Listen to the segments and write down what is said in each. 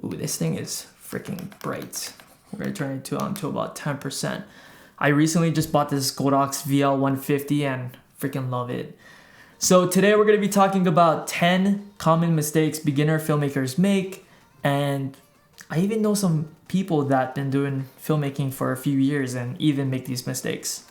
Ooh, this thing is freaking bright. We're gonna turn it on to about 10%. I recently just bought this Godox VL150 and freaking love it. So today we're gonna be talking about 10 common mistakes beginner filmmakers make, and I even know some people that been doing filmmaking for a few years and even make these mistakes.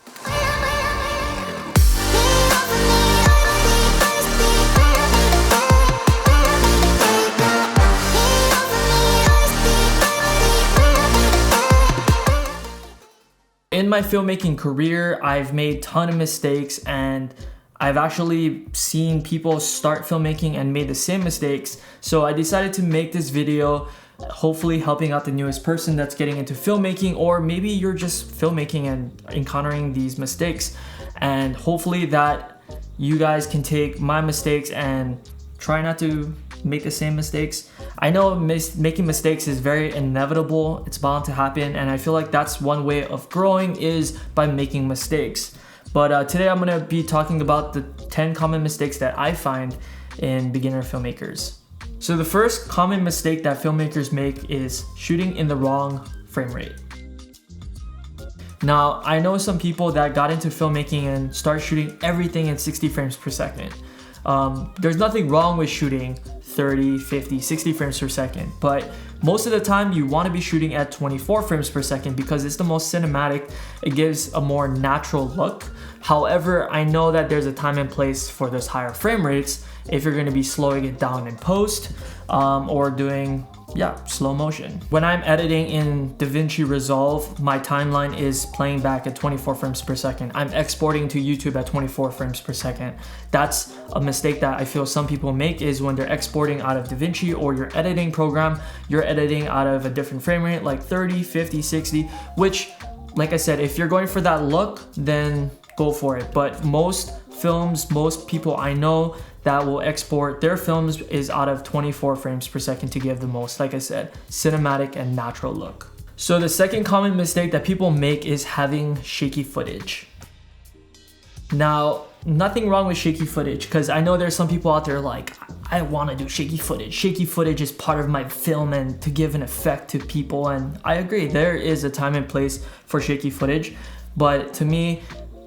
In my filmmaking career, I've made a ton of mistakes, and I've actually seen people start filmmaking and made the same mistakes. So I decided to make this video, hopefully helping out the newest person that's getting into filmmaking, or maybe you're just filmmaking and encountering these mistakes. And hopefully that you guys can take my mistakes and try not to make the same mistakes. I know making mistakes is very inevitable, it's bound to happen, and I feel like that's one way of growing is by making mistakes. But today I'm gonna be talking about the 10 common mistakes that I find in beginner filmmakers. So the first common mistake that filmmakers make is shooting in the wrong frame rate. Now, I know some people that got into filmmaking and start shooting everything in 60 frames per second. There's nothing wrong with shooting 30, 50, 60 frames per second, but most of the time you want to be shooting at 24 frames per second because it's the most cinematic. It gives a more natural look. However, I know that there's a time and place for those higher frame rates if you're going to be slowing it down in post or doing slow motion. When I'm editing in DaVinci Resolve, my timeline is playing back at 24 frames per second. I'm exporting to YouTube at 24 frames per second. That's a mistake that I feel some people make, is when they're exporting out of DaVinci or your editing program, you're editing out of a different frame rate like 30, 50, 60, which, like I said, if you're going for that look, then go for it. But most films, most people I know that will export their films is out of 24 frames per second to give the most, like I said, cinematic and natural look. So the second common mistake that people make is having shaky footage. Now, nothing wrong with shaky footage, because I know there's some people out there like, I want to do shaky footage. Shaky footage is part of my film and to give an effect to people, and I agree, there is a time and place for shaky footage, but to me,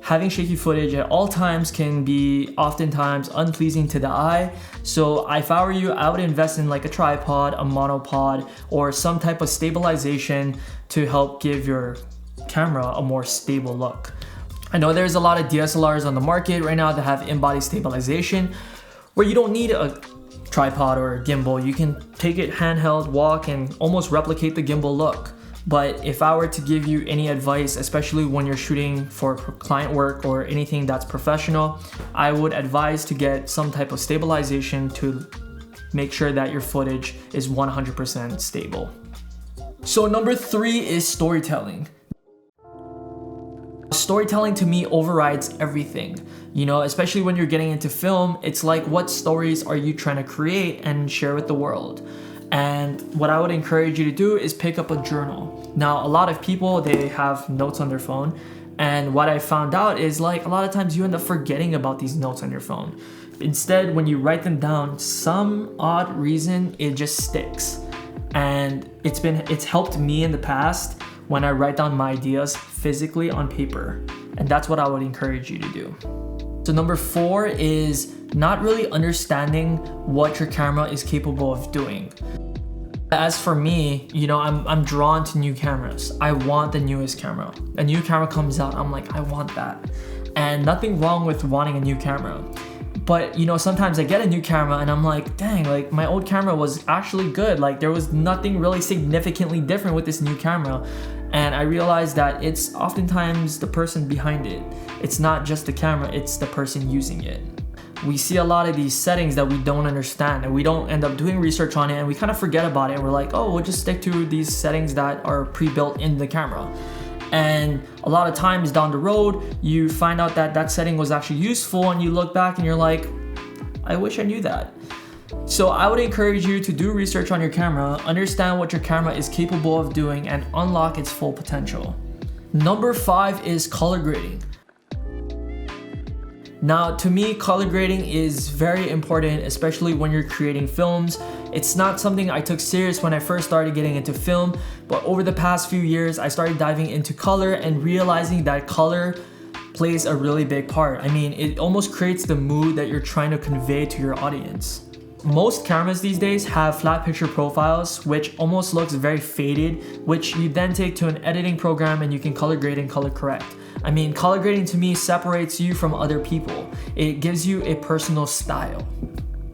having shaky footage at all times can be oftentimes unpleasing to the eye. So if I were you, I would invest in like a tripod, a monopod, or some type of stabilization to help give your camera a more stable look. I know there's a lot of DSLRs on the market right now that have in-body stabilization where you don't need a tripod or a gimbal. You can take it handheld, walk, and almost replicate the gimbal look. But if I were to give you any advice, especially when you're shooting for client work or anything that's professional, I would advise to get some type of stabilization to make sure that your footage is 100% stable. So number 3 is storytelling. Storytelling to me overrides everything. You know, especially when you're getting into film, it's like, what stories are you trying to create and share with the world? And what I would encourage you to do is pick up a journal. Now, a lot of people, they have notes on their phone. And what I found out is like a lot of times you end up forgetting about these notes on your phone. Instead, when you write them down, some odd reason, it just sticks. And it's helped me in the past when I write down my ideas physically on paper. And that's what I would encourage you to do. So number 4 is not really understanding what your camera is capable of doing. As for me, you know, I'm drawn to new cameras. I want the newest camera. A new camera comes out, I'm like, I want that. And nothing wrong with wanting a new camera. But you know, sometimes I get a new camera and I'm like, dang, like my old camera was actually good. Like there was nothing really significantly different with this new camera. And I realized that it's oftentimes the person behind it. It's not just the camera, it's the person using it. We see a lot of these settings that we don't understand and we don't end up doing research on it and we kind of forget about it and we're like, oh, we'll just stick to these settings that are pre-built in the camera. And a lot of times down the road, you find out that that setting was actually useful and you look back and you're like, I wish I knew that. So I would encourage you to do research on your camera, understand what your camera is capable of doing, and unlock its full potential. Number 5 is color grading. Now, to me, color grading is very important, especially when you're creating films. It's not something I took serious when I first started getting into film, but over the past few years, I started diving into color and realizing that color plays a really big part. I mean, it almost creates the mood that you're trying to convey to your audience. Most cameras these days have flat picture profiles, which almost looks very faded, which you then take to an editing program and you can color grade and color correct. I mean, color grading to me separates you from other people. It gives you a personal style.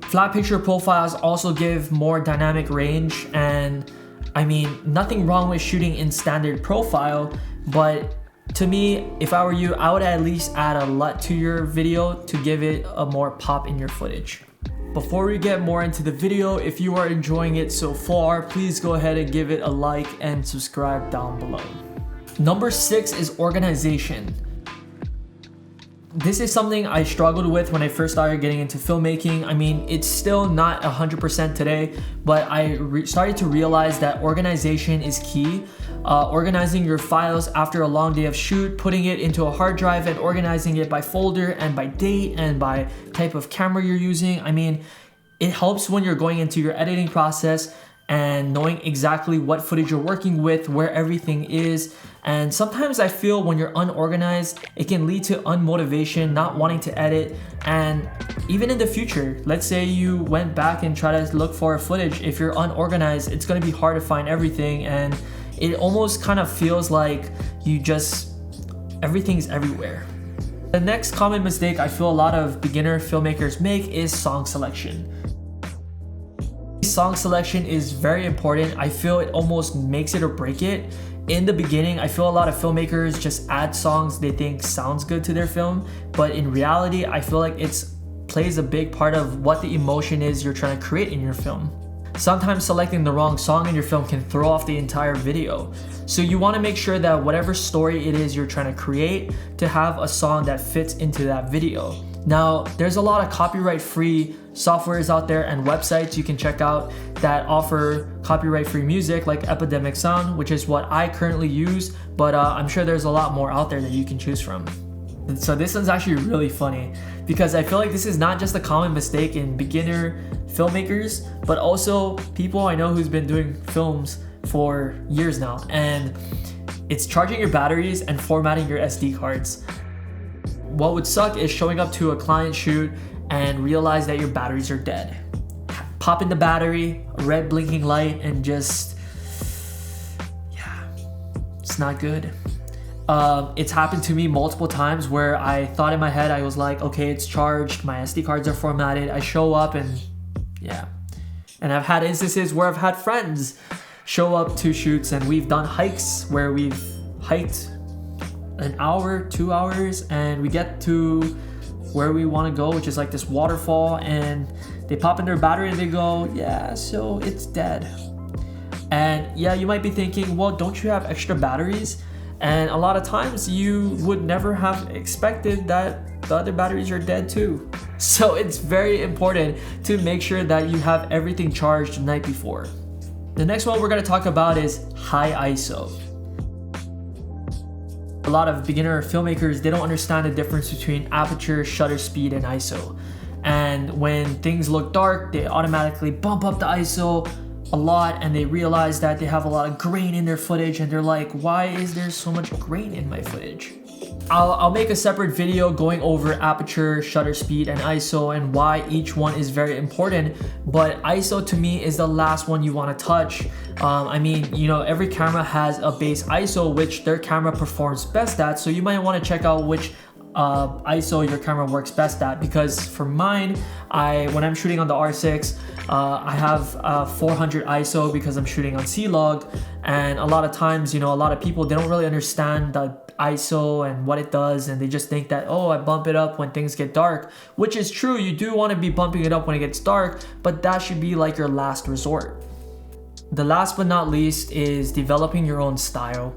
Flat picture profiles also give more dynamic range, and I mean, nothing wrong with shooting in standard profile, but to me, if I were you, I would at least add a LUT to your video to give it a more pop in your footage. Before we get more into the video, if you are enjoying it so far, please go ahead and give it a like and subscribe down below. Number 6 is organization. This is something I struggled with when I first started getting into filmmaking. I mean, it's still not 100% today, but I started to realize that organization is key. Organizing your files after a long day of shoot, putting it into a hard drive and organizing it by folder and by date and by type of camera you're using. I mean, it helps when you're going into your editing process and knowing exactly what footage you're working with, where everything is. And sometimes I feel when you're unorganized, it can lead to unmotivation, not wanting to edit. And even in the future, let's say you went back and try to look for footage. If you're unorganized, it's gonna be hard to find everything, and it almost kind of feels like everything's everywhere. The next common mistake I feel a lot of beginner filmmakers make is song selection. Song selection is very important. I feel it almost makes it or break it. In the beginning, I feel a lot of filmmakers just add songs they think sounds good to their film, but in reality, I feel like it plays a big part of what the emotion is you're trying to create in your film. Sometimes selecting the wrong song in your film can throw off the entire video. So you want to make sure that whatever story it is you're trying to create, to have a song that fits into that video. Now, there's a lot of copyright-free softwares out there and websites you can check out that offer copyright-free music, like Epidemic Sound, which is what I currently use, but I'm sure there's a lot more out there that you can choose from. So this one's actually really funny because I feel like this is not just a common mistake in beginner filmmakers, but also people I know who's been doing films for years now, and it's charging your batteries and formatting your SD cards. What would suck is showing up to a client shoot and realize that your batteries are dead. Pop in the battery, a red blinking light, and just, yeah, it's not good. It's happened to me multiple times where I thought in my head, I was like, okay, it's charged, my SD cards are formatted. I show up and yeah. And I've had instances where I've had friends show up to shoots and we've done hikes where we've hiked an hour, 2 hours, and we get to where we want to go, which is like this waterfall, and they pop in their battery and they go, yeah, so it's dead. And yeah, you might be thinking, well, don't you have extra batteries? And a lot of times you would never have expected that the other batteries are dead too. So it's very important to make sure that you have everything charged the night before. The next one we're going to talk about is high ISO. A lot of beginner filmmakers, they don't understand the difference between aperture, shutter speed, and ISO. And when things look dark, they automatically bump up the ISO a lot, and they realize that they have a lot of grain in their footage, and they're like, why is there so much grain in my footage? I'll make a separate video going over aperture, shutter speed, and ISO and why each one is very important, but ISO to me is the last one you want to touch. I mean, you know, every camera has a base ISO which their camera performs best at, so you might want to check out which ISO your camera works best at, because for mine, when I'm shooting on the R6, I have 400 ISO because I'm shooting on C-Log, and a lot of times, you know, a lot of people, they don't really understand the ISO and what it does, and they just think that, oh, I bump it up when things get dark, which is true. You do want to be bumping it up when it gets dark, but that should be like your last resort. The last but not least is developing your own style.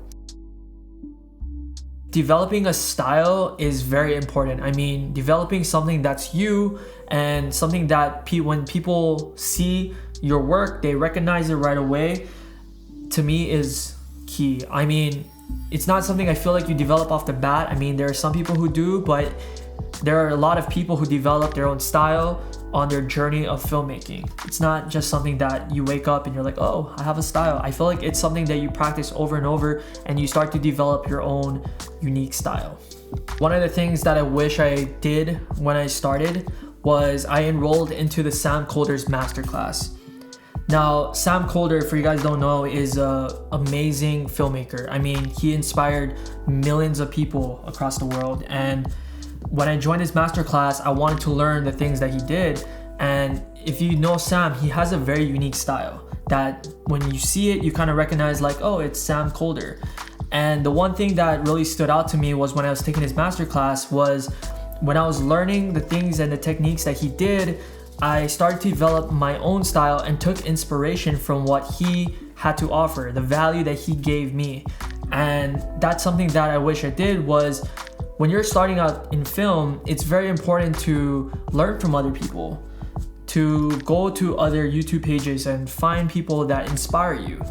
Developing a style is very important. I mean, developing something that's you and something that when people see your work, they recognize it right away, to me is key. I mean, it's not something I feel like you develop off the bat. I mean, there are some people who do, but there are a lot of people who develop their own style on their journey of filmmaking. It's not just something that you wake up and you're like, oh, I have a style. I feel like it's something that you practice over and over and you start to develop your own unique style. One of the things that I wish I did when I started was I enrolled into the Sam Kolder's masterclass. Now, Sam Kolder, for you guys don't know, is an amazing filmmaker. I mean, he inspired millions of people across the world. And when I joined his masterclass, I wanted to learn the things that he did. And if you know Sam, he has a very unique style that when you see it, you kind of recognize like, oh, it's Sam Kolder. And the one thing that really stood out to me was when I was taking his masterclass was when I was learning the things and the techniques that he did, I started to develop my own style and took inspiration from what he had to offer, the value that he gave me. And that's something that I wish I did was when you're starting out in film, it's very important to learn from other people, to go to other YouTube pages and find people that inspire you,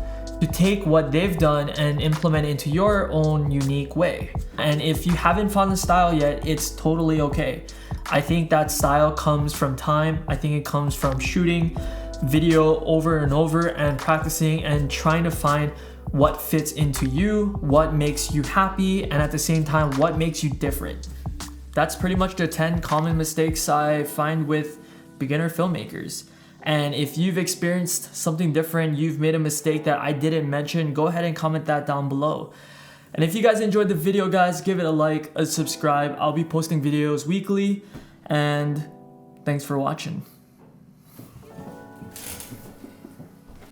to take what they've done and implement it into your own unique way. And if you haven't found the style yet, it's totally okay. I think that style comes from time. I think it comes from shooting video over and over and practicing and trying to find what fits into you, what makes you happy, and at the same time, what makes you different. That's pretty much the 10 common mistakes I find with beginner filmmakers. And if you've experienced something different, you've made a mistake that I didn't mention, go ahead and comment that down below. And if you guys enjoyed the video, guys, give it a like, a subscribe. I'll be posting videos weekly, and thanks for watching.